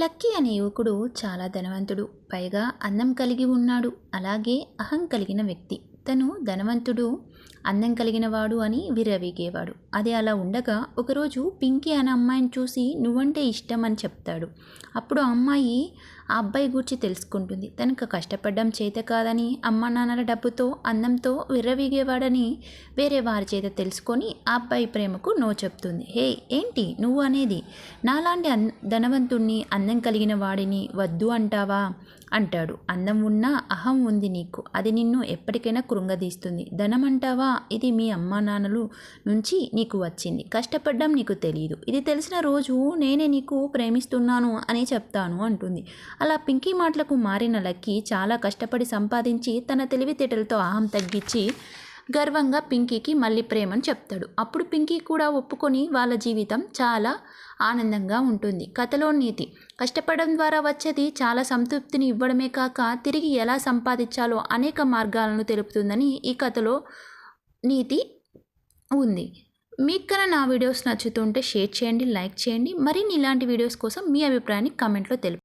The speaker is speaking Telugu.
లక్కీ అనే యువకుడు చాలా ధనవంతుడు, పైగా అందం కలిగి ఉన్నాడు. అలాగే అహం కలిగిన వ్యక్తి. తను ధనవంతుడు, అందం కలిగినవాడు అని విర్రవీగేవాడు. అది అలా ఉండగా ఒకరోజు పింకీ అనే అమ్మాయిని చూసి నువ్వంటే ఇష్టం అని చెప్తాడు. అప్పుడు ఆ అమ్మాయి ఆ అబ్బాయి గురించి తెలుసుకుంటుంది. తనకు కష్టపడడం చేత కాదని, అమ్మ నాన్నల డబ్బుతో అందంతో విర్రవీగేవాడని వేరే వారి చేత తెలుసుకొని ఆ అబ్బాయి ప్రేమకు నో చెప్తుంది. హే, ఏంటి నువ్వు అనేది? నాలాంటి ధనవంతుణ్ణి, అందం కలిగిన వాడిని వద్దు అంటావా అంటాడు. అందం ఉన్నా అహం ఉంది నీకు, అది నిన్ను ఎప్పటికైనా కృంగదీస్తుంది. ధనం అంటావా, ఇది మీ అమ్మా నాన్నలు నుంచి నీకు వచ్చింది. కష్టపడ్డం నీకు తెలియదు. ఇది తెలిసిన రోజు నేనే నీకు ప్రేమిస్తున్నాను అని చెప్తాను అంటుంది. అలా పింకీ మాటలకు మారిన లక్కీ చాలా కష్టపడి సంపాదించి తన తెలివితేటలతో అహం తగ్గించి గర్వంగా పింకీకి మళ్ళీ ప్రేమని చెప్తాడు. అప్పుడు పింకీ కూడా ఒప్పుకొని వాళ్ళ జీవితం చాలా ఆనందంగా ఉంటుంది. కథలో నీతి: కష్టపడడం ద్వారా వచ్చేది చాలా సంతృప్తిని ఇవ్వడమే కాక తిరిగి ఎలా సంపాదించాలో అనేక మార్గాలను తెలుపుతుందని ఈ కథలో నీతి ఉంది. మీకు కన్నా నా వీడియోస్ నచ్చుతుంటే షేర్ చేయండి, లైక్ చేయండి. మరిన్ని ఇలాంటి వీడియోస్ కోసం మీ అభిప్రాయాన్ని కామెంట్లో తెలుపు.